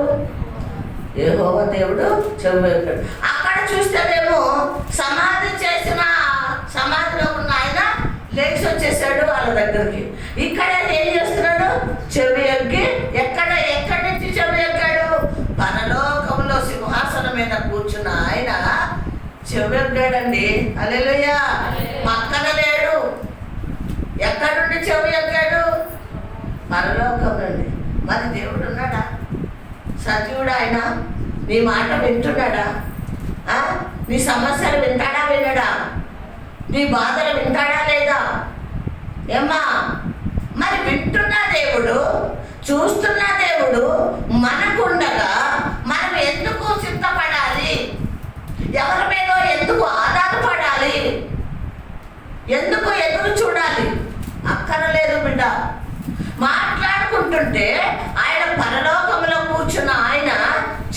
యెహోవా దేవుడు చెవియొగ్గాడు. అక్కడ చూస్తేనేమో సమాధిలో ఉన్న ఆయన లేచి వచ్చేసాడు వాళ్ళ దగ్గరికి. ఇక్కడ ఏం చేస్తున్నాడు? చెవియొగ్గి. ఎక్కడి నుంచి చెవియొగ్గాడు? పరలోకంలో సింహాసనం మీద చెవియొగ్గాడండి. హల్లెలూయా. పక్కన లేడు. ఎక్కడుండి చెవియొగ్గాడు? పరలోకం నుండి. మరి దేవుడు ఉన్నాడా? సజీవుడు ఆయన. నీ మాట వింటున్నాడా? నీ సమస్యలు వింటాడా వినడా? నీ బాధలు వింటాడా లేదా? ఏమ్మా, మరి వింటున్న దేవుడు, చూస్తున్న దేవుడు మనకుండగా మనం ఎందుకు చింతపడాలి? ఎవరి మీద ఎందుకు ఆధారపడాలి? ఎందుకు ఎదురు చూడాలి? అక్కరలేదు బిడ్డ. మాట్లాడుకుంటుంటే ఆయన పరలోకంలో కూర్చున్న ఆయన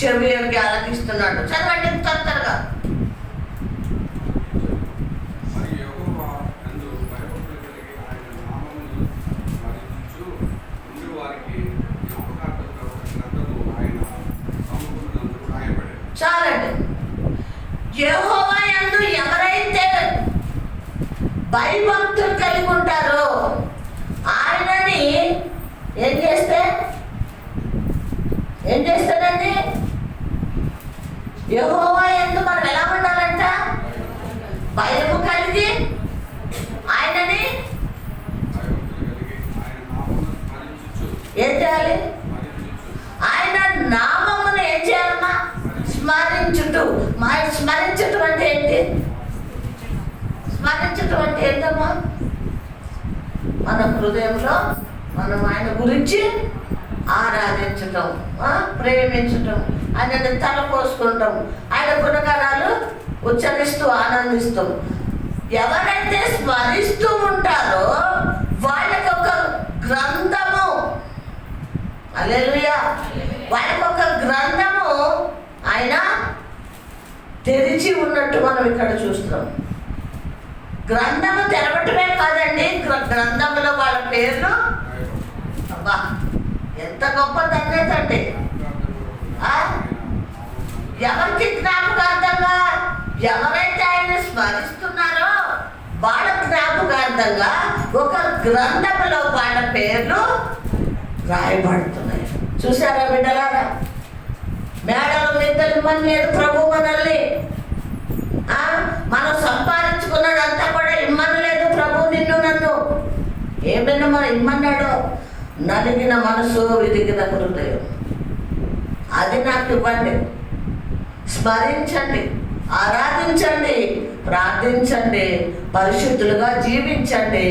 చెవి యొగ్గి ఆలకిస్తున్నాడు. చదవండి తొందరగా. చాలండి. యెహోవా యందు ఎవరైతే భయభక్తులు కలిగి ఉంటారో ఆయనని ఏం చేస్తాడండి? యెహోవా యందు మనం ఎలా ఉండాలంట? భయము కలిగి ఆయనని ఏం చేయాలి? ఆయన నామమును ఏం చేయాలమ్మా? స్మరించుటూ. స్మరించటం అంటే ఏంటి? స్మరించటం అంటే ఏంటమ్మా? మన హృదయంలో మనం ఆయన గురించి ఆరాధించటం, ప్రేమించటం, ఆయనని తలపోసుకుంటాం, ఆయన గుణగణాలు ఉచ్చరిస్తూ ఆనందిస్తాం. ఎవరైతే స్మరిస్తూ ఉంటారో వాళ్ళకి ఒక గ్రంథము, హల్లెలూయా, వాళ్ళకి ఒక గ్రంథము ఆయన తెరిచి ఉన్నట్టు మనం ఇక్కడ చూస్తున్నాం. గ్రంథము తెరవటమే కాదండి, గ్రంథంలో వాళ్ళ పేర్లు. అబ్బా, ఎంత గొప్ప ధన్యత అండి. ఎవరికి జ్ఞాపకార్థంగా? ఎవరైతే ఆయన స్మరిస్తున్నారో వాళ్ళ జ్ఞాపకార్థంగా ఒక గ్రంథంలో వాళ్ళ పేర్లు రాయబడుతున్నాయి. చూసారా బిడ్డలారా? మేడలు మిద్దలు ఇమ్మలేదు ప్రభు మనల్ని. మనం సంపాదించుకున్నదంతా కూడా ఇమ్మనలేదు ప్రభు నిన్ను నన్ను. ఏమైనా ఇమ్మన్నాడు? నలిగిన మనసు, విదిగిన హృదయం, అది నాకు ఇవ్వండి. స్మరించండి, ఆరాధించండి, ప్రార్థించండి, పరిశుద్ధులుగా జీవించండి,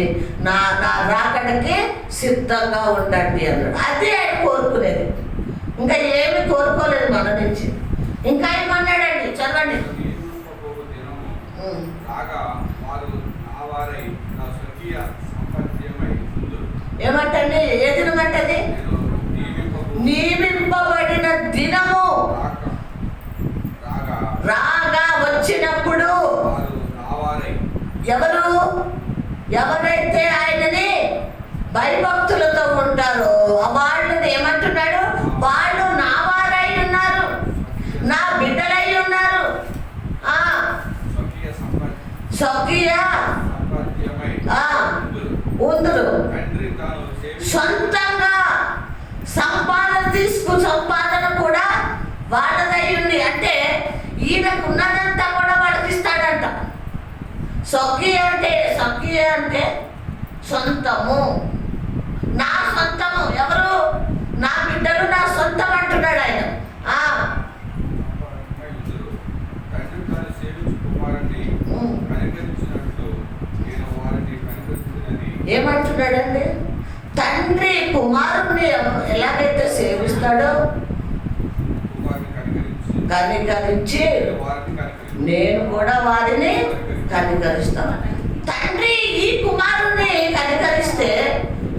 నా రాకడికి సిద్ధంగా ఉండండి అన్నాడు. అదే ఆయన కోరుకునేది. ఇంకా ఏమి కోరుకోలేదు మన నుంచి. ఇంకా ఏమన్నాడండి? చదవండి. ఏమంటండి? ఏ దినం అంటది? నియమింపబడిన దినము రాగా వచ్చినప్పుడు ఎవరైతే ఆయనని భయభక్తులతో ఉంటారో వాళ్ళని ఏమంటున్నాడు? వాళ్ళు నా వారై ఉన్నారు, నా బిడ్డలై ఉన్నారు. స్వకీయ ఉందురు. సొంతంగా సంపాదన కూడా వాళ్ళదై ఉంది. అంటే ఈయనకు ఉన్నదంతా కూడా వాళ్ళకి ఇస్తాడంట. స్వకీయ అంటే సొంతము, నా సొంతము. ఎవరు? నా బిడ్డలు నా సొంతం అంటున్నాడు ఆయన. ఏమంటున్నాడండి? తండ్రి కుమారుణ్ణి ఎలాగైతే సేవిస్తాడో కనికరించి నేను కూడా వారిని కనికరిస్తాను. తండ్రి ఈ కుమారుణ్ణి కనికరిస్తే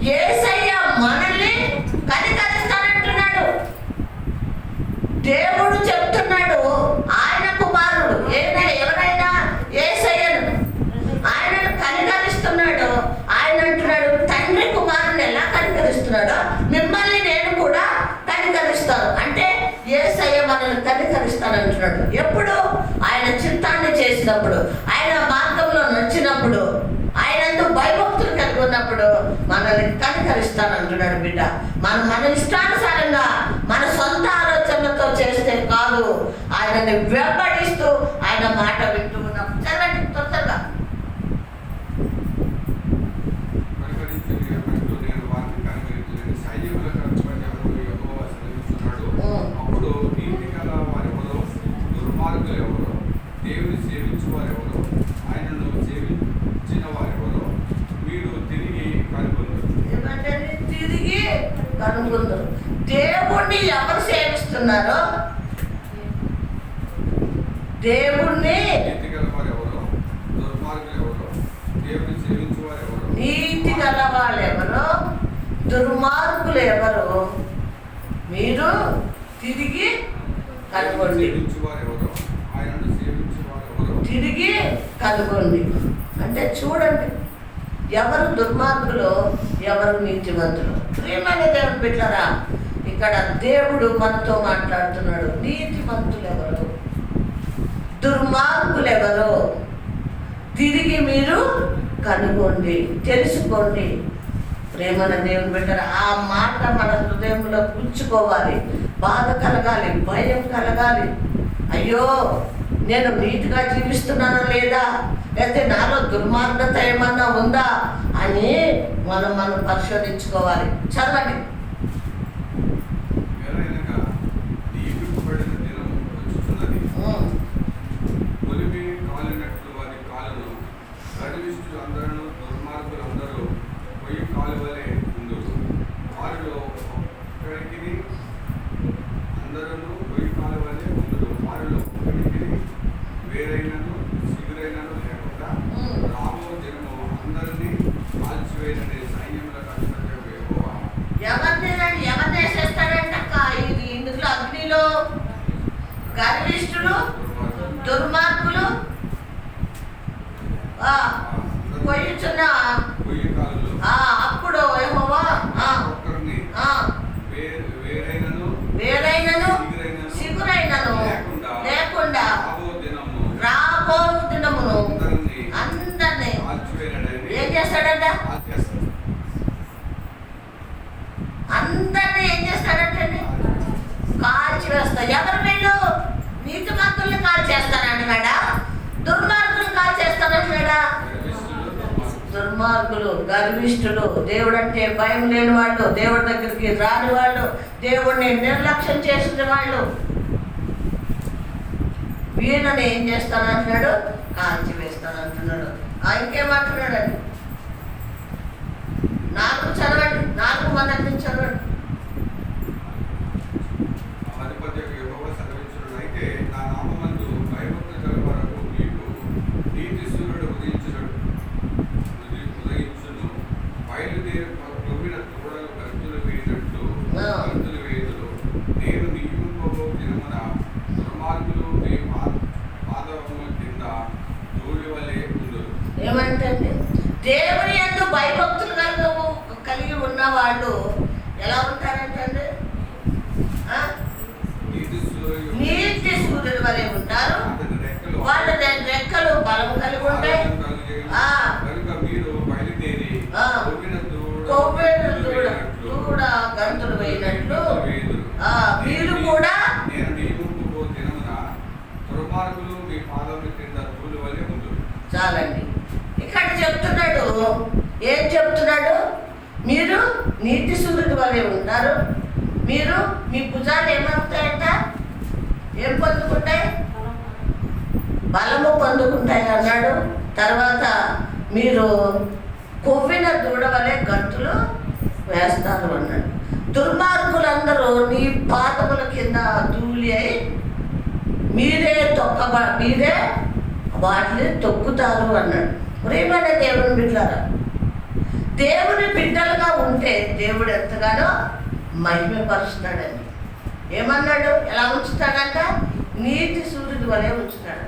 యేసయ్య మనల్ని కనికరిస్తానంటున్నాడు. దేవుడు చెప్తున్నాడు ఆయన కుమారుడు ఎవరైనా యేసయ్యను ఆయనను కనికరిస్తున్నాడు. ఆయన అంటున్నాడు తండ్రి కుమారుని ఎలా కనికరిస్తున్నాడో మిమ్మల్ని నేను కూడా కనికరిస్తాను. అంటే యేసయ్య మనల్ని కనికరిస్తానంటున్నాడు. ఎప్పుడు? ఆయన చిత్తాన్ని చేసినప్పుడు, ఆయన మార్గంలో నడిచినప్పుడు, ఆయనందు భయభక్తులు కలిగి ఉన్నప్పుడు మనల్ని కనికరిస్తానంటున్నాడు. బిడ్డ, మన ఇష్టానుసారంగా మన సొంత ఆలోచనలతో చేస్తే కాదు, ఆయనని వెంబడిస్తూ ఆయన మాట వింటూ ఉన్నారో దేవుణ్ణి నీతి గలవారు ఎవరో, దుర్మార్గులు ఎవరో, దేవుని సేవించువారు ఎవరో, నీతి గల వాళ్ళు ఎవరో దుర్మార్గులు ఎవరో మీరు తిరిగి కనుగొండి. సేవించువారు ఎవరో, ఆయనను సేవించువారు ఎవరో, తిరిగి కనుగొండి అంటే చూడండి ఎవరు దుర్మార్గులో ఎవరు నీతివంతులు. ప్రియమైన దేవుని బిడ్డలారా, ఇక్కడ దేవుడు మనతో మాట్లాడుతున్నాడు. నీతివంతులు ఎవరు, దుర్మార్గులు ఎవరు తిరిగి మీరు కనుగొండి, తెలుసుకోండి. ప్రేమన దేవుని బిడ్డలారా, ఆ మాట మన హృదయంలో కూర్చుకోవాలి. బాధ కలగాలి, భయం కలగాలి. అయ్యో నేను నీతిగా జీవిస్తున్నానా లేదా, లేకపోతే నాలో దుర్మార్గత ఏమన్నా ఉందా అని మనం పరిశోధించుకోవాలి. చదవండి. ఎలాగనగా దీవింపబడిన దినము వచ్చుచున్నది. కొలిమి కాలినట్లు వారి కాలును, గర్విష్ఠులు అందరూ దుర్మార్గులందరూ పొయ్యి కాలువలే ఉందురు. వారిలో ఒక్కడికి అందరూ పొయ్యి కాలువలే ఉందురు. వారిలో ఒక్కడికి వేరైనను సిగురైనను లేకుండా రాబో దినము అందరినీ కాల్చివేయననే సైన్యములకు అధిపతి యెహోవా. ఎవరిని వేసేస్తాడంట ఇందులో అగ్నిలో? గర్విష్ఠులు, దుర్మార్గులు, పొయ్యుచున్న అప్పుడు యెహోవా వేరైనను సిగురైనను లేకుండా రాబో దినమును అందరినీ ఏం చేస్తాడంట? అందరినీ ఏం చేస్తాడంటే కాల్చి వేస్తా. ఎవరు వీళ్ళు? నీతిమంతుల్ని కాల్ చేస్తానంటున్నాడా, దుర్మార్గులు కాల్ చేస్తానంటున్నాడా? దుర్మార్గులు, గర్విష్ఠులు, దేవుడు అంటే భయం లేని వాళ్ళు, దేవుడి దగ్గరికి రాని వాళ్ళు, దేవుడిని నిర్లక్ష్యం చేసిన వాళ్ళు, వీళ్ళని ఏం చేస్తానంటున్నాడు? కాల్చి వేస్తానంటున్నాడు. ఇంకేమంటున్నాడు అది? 4 చదవండి, 4 మొదటి నుంచి చదవండి. అధిపత్యకు యెహోవా సెలవిచ్చునైతే నా నామమందు భయభక్తులు గల వరకు మీకు నీతి సూర్యుడు ఉదయించును. బయలుదేరి తొమ్మిన తోడలు గంతులు వేయినట్లు గంతులు వేయుదురు. నేను నియమింపబో దినమున దుర్మార్గులు మీ పాదముల కింద ధూళి వలె ఉందురు. ఏమంటే దేవుని యందు భయభక్తులు కలిగి ఉన్న వాళ్ళు ఎలా ఉంటారంటే నీతి సూర్యుడు వలె ఉంటారు. వాళ్ళ రెక్కలు బలం కలిగి ఉంటాయి. దూడ గంతులు వేయినట్లు మీరు కూడా చాలండి. ఇక్కడ చెప్తున్నాడు, ఏం చెప్తున్నాడు? మీరు నీతి సూర్యుడు వలె ఉంటారు. మీరు మీ భుజాలు ఏమవుతాయంట? ఏం పొందుకుంటాయి? బలము పొందుకుంటాయి అన్నాడు. తర్వాత మీరు కొవ్విన దూడ వలె గంతులు వేస్తారు అన్నాడు. దుర్మార్గులందరూ నీ పాదముల కింద ధూళి అయి మీరే వాటిని తొక్కుతారు అన్నాడు. ప్రియమైన దేవుని బిడ్డలారా, దేవుని బిడ్డలుగా ఉంటే దేవుడు ఎంతగానో మహిమపరుస్తాడండి. ఏమన్నాడు? ఎలా ఉంచుతాడంట? నీతి సూర్యుడు వలె ఉంచుతాడు.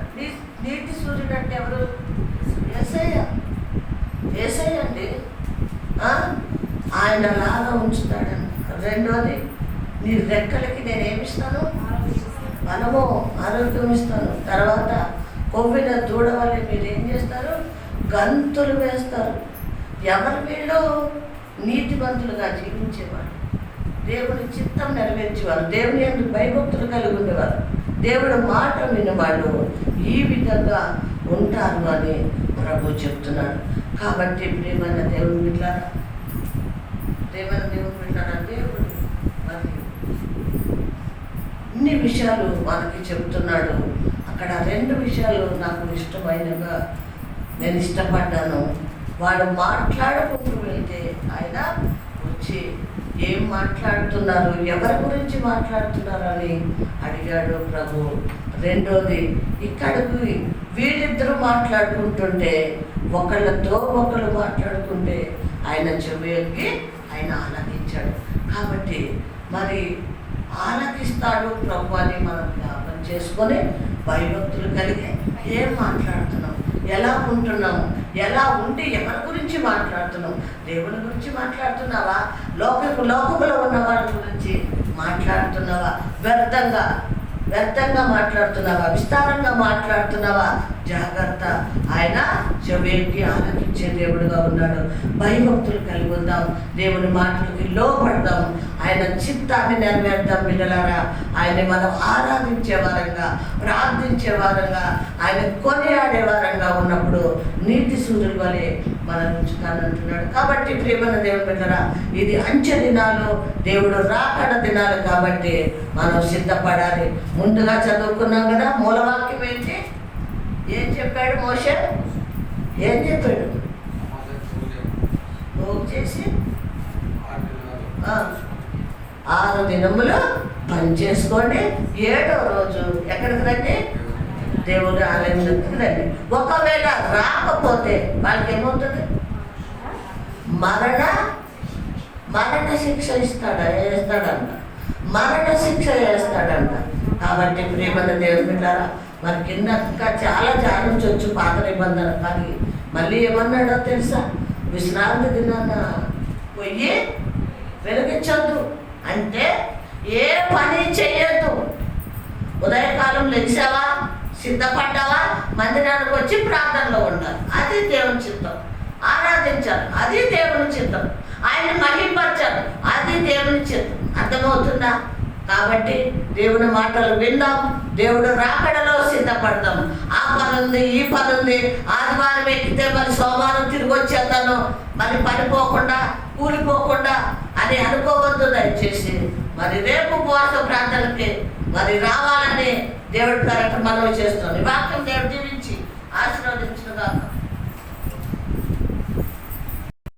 నీతి సూర్యుడు అంటే ఎవరు? యేసయ్య అండి. ఆయన లాగా ఉంచుతాడండి. రెండోది, నీ రెక్కలకి నేను ఏమిస్తాను? బలము, ఆరోగ్యం ఇస్తాను. తర్వాత కొవ్విన దూడ వల్ల మీరు ఏం చేస్తారు? గంతులు వేస్తారు. ఎవరు వీళ్ళు? నీతివంతులుగా జీవించేవారు, దేవుని చిత్తం నెరవేర్చేవారు, దేవుని యందు భయభక్తులు కలిగి ఉండేవారు, దేవుడు మాట వినేవాళ్ళు ఈ విధంగా ఉంటారు అని ప్రభు చెప్తున్నాడు. కాబట్టి ప్రియమైన దేవుని బిడ్డలారా, దేవుడు మరి ఇన్ని విషయాలు మనకి చెప్తున్నాడు. అక్కడ 2 విషయాలు నాకు ఇష్టమైనగా నేను ఇష్టపడ్డాను. వాడు మాట్లాడుకుంటూ వెళ్తే ఆయన వచ్చి ఏం మాట్లాడుతున్నారు, ఎవరి గురించి మాట్లాడుతున్నారు అని అడిగాడు ప్రభు. రెండోది, ఇక్కడికి వీళ్ళిద్దరూ మాట్లాడుకుంటుంటే, ఒకళ్ళతో ఒకళ్ళు మాట్లాడుకుంటే ఆయన చెవికి ఆయన ఆలకించాడు. కాబట్టి మరి ఆలకిస్తాడు ప్రభు అని మనం జ్ఞాపకం చేసుకొని భయభక్తులు కలిగి ఏం మాట్లాడుతున్నాం, ఎలా ఉంటున్నాము, ఎలా ఉండి ఎవరి గురించి మాట్లాడుతున్నాం? దేవుని గురించి మాట్లాడుతున్నావా? లోకములో ఉన్న వాళ్ళ గురించి మాట్లాడుతున్నావా? వ్యర్థంగా మాట్లాడుతున్నావా? విస్తారంగా మాట్లాడుతున్నావా? జాగ్రత్త. ఆయన చెవికి ఆలకించే దేవుడుగా ఉన్నాడు. భయభక్తులు కలిగి ఉందాం, దేవుని మాటలకి లోపడదాం, ఆయన చిత్తాన్ని నెరవేర్దాం. పిల్లలారా, ఆయన్ని మనం ఆరాధించే వారంగా, ప్రార్థించే వారంగా, ఆయన కొనియాడే వారంగా ఉన్నప్పుడు నీతి సూర్యుల వలె మనం ఉంచుతానంటున్నాడు. కాబట్టి ప్రియమైన దేవుని బిడ్డలారా, ఇది అంచె దినాలు, దేవుడు రాకడ దినాలు. కాబట్టి మనం సిద్ధపడాలి. ముందుగా చదువుకున్నాం కదా, మూలవాక్యం ఏంటి? ఏం చెప్పాడు మోషే? ఏం చెప్పాడు? పోగు చేసి 6 దినములు పని చేసుకోండి, 7వ రోజు ఎక్కడికి రండి? దేవుడి ఆలయం దగ్గరికి రండి. ఒకవేళ రాకపోతే వాళ్ళకి ఏమవుతుంది? మరణ శిక్ష వేస్తాడంట. మరణ శిక్ష వేస్తాడంట. కాబట్టి ప్రియమైన దేవుని బిడ్డలారా, మరి కింద ఇంకా చాలా జానించవచ్చు పాత నిబంధన. కానీ మళ్ళీ ఏమన్నాడో తెలుసా? విశ్రాంతి దినాన పొయ్యి వెలిగించొద్దు, అంటే ఏ పని చెయ్యొద్దు. ఉదయకాలం లెగిసావా, సిద్ధపడ్డావా, మందిరానికి వచ్చి ప్రార్థనలో ఉండాలి. అది దేవుని చిత్తం. ఆరాధించాలి, అది దేవుని చిత్తం. ఆయన్ని మహింపరచాలి, అది దేవుని చిత్తం. అర్థమవుతుందా? కాబట్టి దేవుని మాటలు విందాం, దేవుడు రాకడలో సిద్ధపడదాం. ఆ పని ఉంది, ఈ పని ఉంది, ఆదివారం ఎక్కితే మరి సోమవారం తిరిగి వచ్చేస్తాను, మరి పడిపోకుండా కూలిపోకుండా అని అనుకోవద్దు. దయచేసి మరి రేపు ఉపవాస ప్రార్థనకి మరి రావాలని దేవుడి పేరట మనవి చేస్తుంది. వాక్యం దేవుడు దీవించి ఆశీర్వదించి